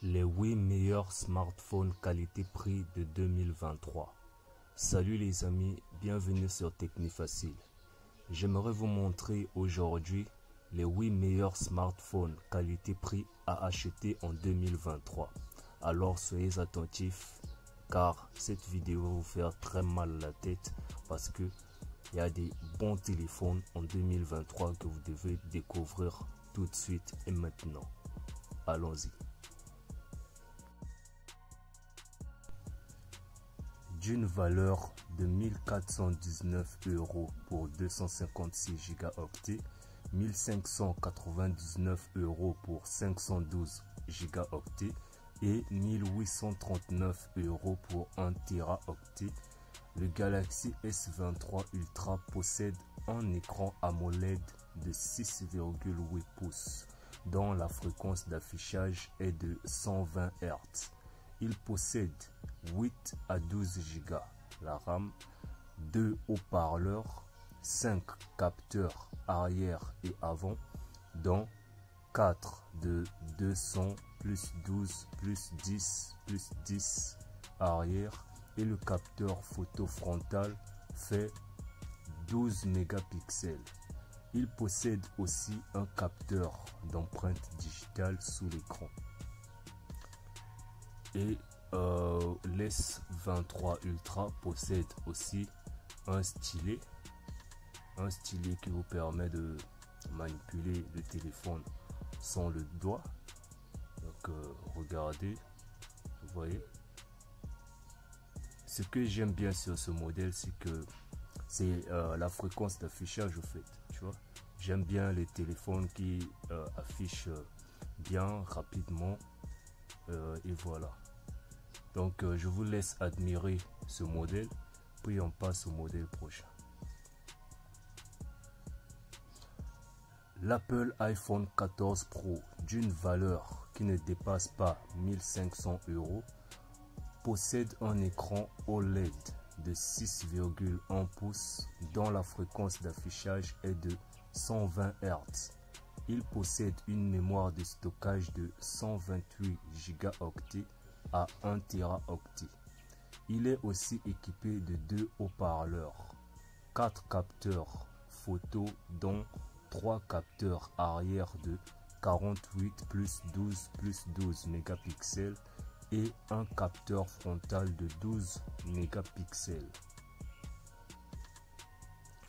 Les 8 meilleurs smartphones qualité-prix de 2023. Salut les amis, bienvenue sur Technifacile. J'aimerais vous montrer aujourd'hui les 8 meilleurs smartphones qualité-prix à acheter en 2023. Alors soyez attentifs car cette vidéo va vous faire très mal à la tête parce que il y a des bons téléphones en 2023 que vous devez découvrir tout de suite et maintenant. Allons-y. D'une valeur de 1419 € pour 256 Go, 1599 € pour 512 Go et 1839 € pour 1 Teraoctet. Le Galaxy S23 Ultra possède un écran AMOLED de 6,8 pouces dont la fréquence d'affichage est de 120 Hz. Il possède 8 à 12 Go la RAM, 2 haut-parleurs, 5 capteurs arrière et avant, dont 4 de 200 plus 12 plus 10 plus 10 arrière et le capteur photo frontal fait 12 mégapixels. Il possède aussi un capteur d'empreinte digitale sous l'écran. Et l'S23 Ultra possède aussi un stylet qui vous permet de manipuler le téléphone sans le doigt. Donc regardez, vous voyez. Ce que j'aime bien sur ce modèle, c'est que c'est la fréquence d'affichage au fait, tu vois. J'aime bien les téléphones qui affichent bien rapidement et voilà. Donc je vous laisse admirer ce modèle, puis on passe au modèle prochain. L'Apple iPhone 14 Pro d'une valeur qui ne dépasse pas 1500 € possède un écran OLED de 6,1 pouces dont la fréquence d'affichage est de 120 Hz. Il possède une mémoire de stockage de 128 Go à 1 Teraoctet. Il est aussi équipé de 2 haut-parleurs, 4 capteurs photo dont 3 capteurs arrière de 48 plus 12 plus 12 mégapixels et un capteur frontal de 12 mégapixels.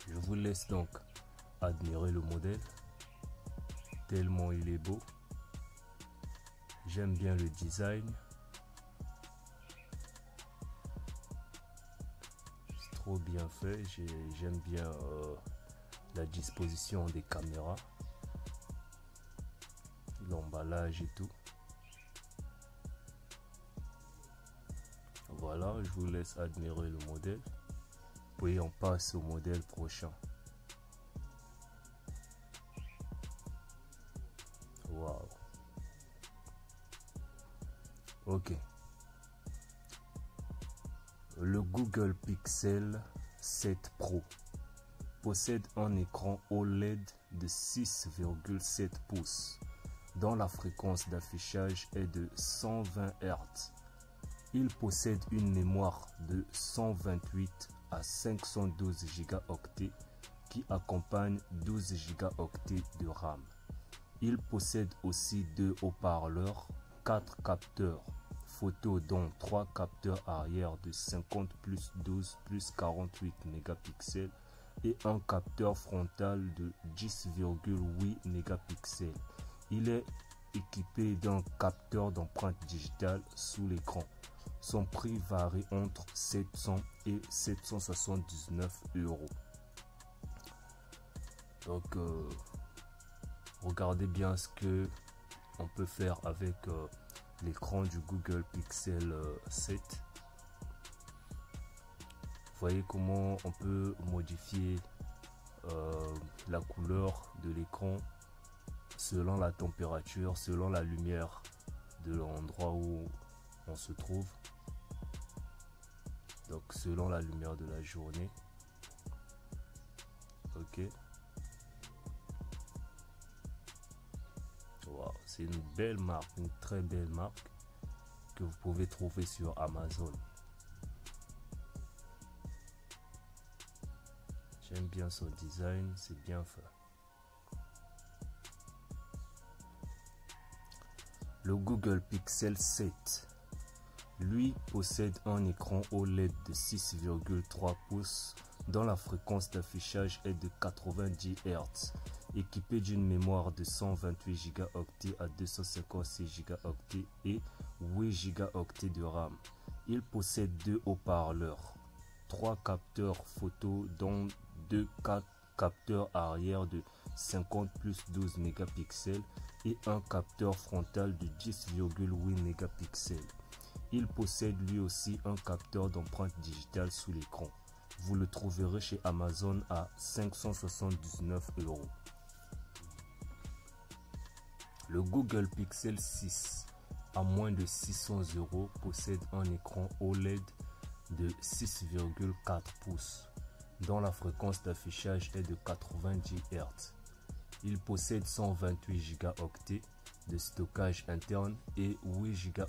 Je vous laisse donc admirer le modèle, tellement il est beau. J'aime bien le design. C'est trop bien fait. J'aime bien la disposition des caméras, l'emballage et tout. Voilà, je vous laisse admirer le modèle. Puis on passe au modèle prochain. Waouh. Ok. Le Google Pixel 7 Pro possède un écran OLED de 6,7 pouces dont la fréquence d'affichage est de 120 Hz. Il possède une mémoire de 128 à 512 Go qui accompagne 12 Go de RAM. Il possède aussi 2 haut-parleurs, 4 capteurs photo dont 3 capteurs arrière de 50 plus 12 plus 48 mégapixels et un capteur frontal de 10,8 mégapixels. Il est équipé d'un capteur d'empreinte digitale sous l'écran. Son prix varie entre 700 et 779 €. Donc regardez bien ce que on peut faire avec l'écran du Google Pixel 7. Vous voyez comment on peut modifier la couleur de l'écran selon la température, selon la lumière de l'endroit où on se trouve. Donc selon la lumière de la journée. Ok. Wow, c'est une belle marque, une très belle marque. que vous pouvez trouver sur Amazon. J'aime bien son design, c'est bien fait. Le Google Pixel 7, lui, possède un écran OLED de 6,3 pouces dont la fréquence d'affichage est de 90 Hz, équipé d'une mémoire de 128 Go à 256 Go et 8 Go de RAM. Il possède 2 haut-parleurs, 3 capteurs photo dont 2 capteurs arrière de 50 plus 12 mégapixels et un capteur frontal de 10,8 mégapixels. Il possède lui aussi un capteur d'empreinte digitale sous l'écran. Vous le trouverez chez Amazon à 579 €. Le Google Pixel 6, à moins de 600 €, possède un écran OLED de 6,4 pouces, dont la fréquence d'affichage est de 90 Hz. Il possède 128 Go de stockage interne et 8 Go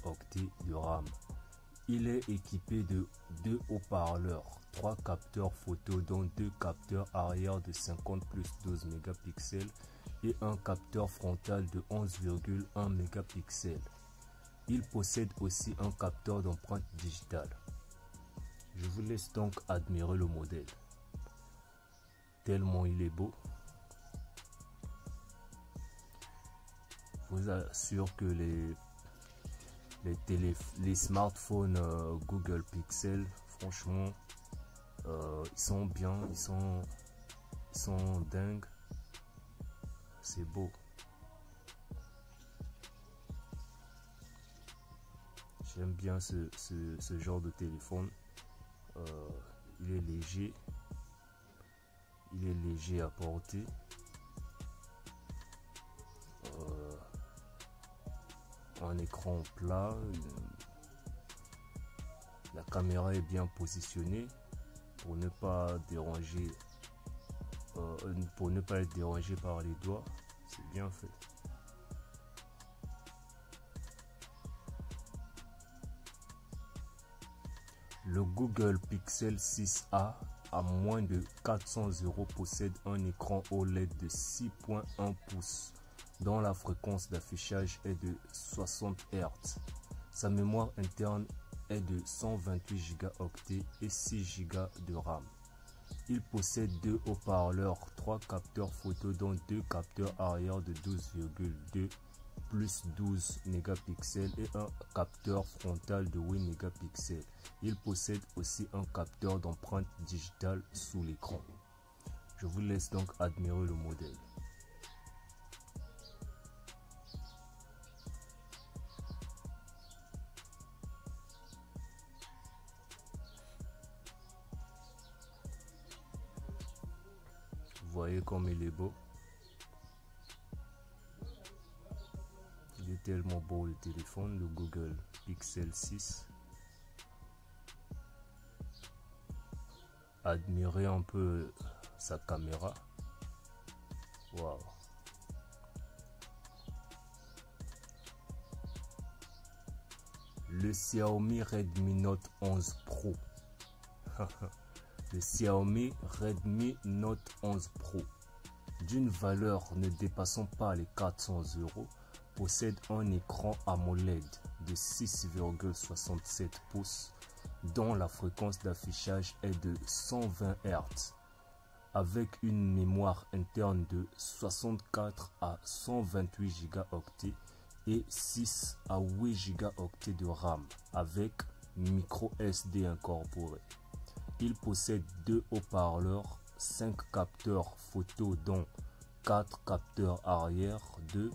de RAM. Il est équipé de 2 haut-parleurs, 3 capteurs photo dont 2 capteurs arrière de 50 plus 12 mégapixels et un capteur frontal de 11,1 mégapixels. Il possède aussi un capteur d'empreinte digitale. Je vous laisse donc admirer le modèle. Tellement il est beau. Je vous assure que les smartphones Google Pixel, franchement, ils sont bien, ils sont dingues. C'est beau. J'aime bien ce genre de téléphone. Il est léger. Il est léger à porter. Un écran plat. La caméra est bien positionnée pour ne pas déranger, pour ne pas être dérangé par les doigts. C'est bien fait. Le Google Pixel 6a, à moins de 400 €, possède un écran OLED de 6,1 pouces dont la fréquence d'affichage est de 60 Hz. Sa mémoire interne est de 128 Go et 6 Go de RAM. Il possède 2 haut-parleurs, 3 capteurs photo dont 2 capteurs arrière de 12,2 plus 12 mégapixels et un capteur frontal de 8 mégapixels. Il possède aussi un capteur d'empreinte digitale sous l'écran. Je vous laisse donc admirer le modèle. Vous voyez comme il est beau. Il est tellement beau le téléphone, le Google Pixel 6. Admirez un peu sa caméra. Waouh. Le Xiaomi Redmi Note 11 Pro. Le Xiaomi Redmi Note 11 Pro, d'une valeur ne dépassant pas les 400 €, possède un écran AMOLED de 6,67 pouces dont la fréquence d'affichage est de 120 Hz, avec une mémoire interne de 64 à 128 Go et 6 à 8 Go de RAM avec micro SD incorporé. Il possède 2 haut-parleurs, 5 capteurs photo dont 4 capteurs arrière de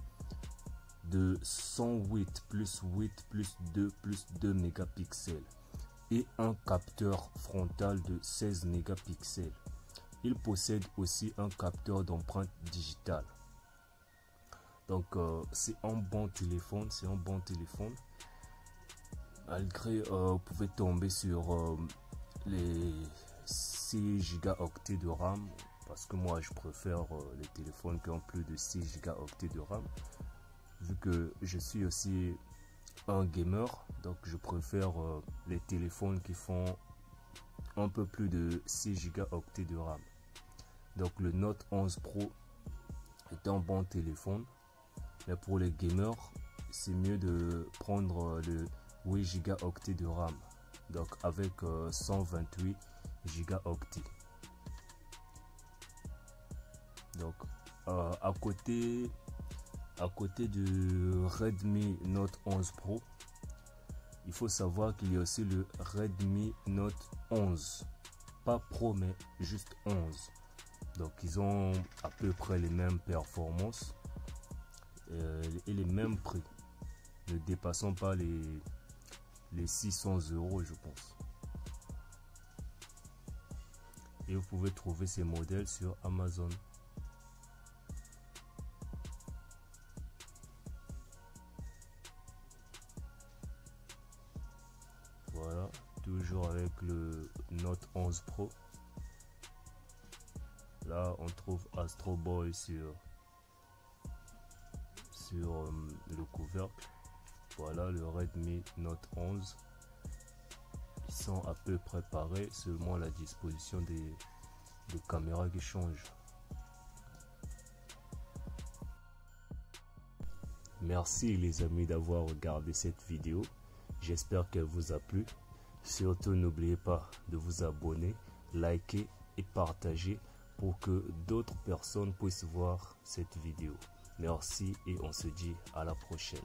108 plus 8 plus 2 plus 2 mégapixels et un capteur frontal de 16 mégapixels. Il possède aussi un capteur d'empreinte digitale. Donc c'est un bon téléphone, malgré vous pouvez tomber sur les 6 Go de RAM, parce que moi je préfère les téléphones qui ont plus de 6 Go de RAM, vu que je suis aussi un gamer, donc je préfère les téléphones qui font un peu plus de 6 Go de RAM. Donc le Note 11 Pro est un bon téléphone, mais pour les gamers c'est mieux de prendre le 8 Go de RAM, donc avec 128 Go. Donc à côté du Redmi Note 11 Pro, il faut savoir qu'il y a aussi le Redmi Note 11, pas Pro mais juste 11. Donc ils ont à peu près les mêmes performances et les mêmes prix, ne dépassant pas les 600 € je pense. Et vous pouvez trouver ces modèles sur Amazon. Voilà, toujours avec le Note 11 Pro. Là, on trouve Astro Boy sur le couvercle. Voilà le Redmi Note 11. Ils sont à peu près pareils, seulement la disposition des caméras qui change. Merci les amis d'avoir regardé cette vidéo. J'espère qu'elle vous a plu. Surtout n'oubliez pas de vous abonner, liker et partager pour que d'autres personnes puissent voir cette vidéo. Merci et on se dit à la prochaine.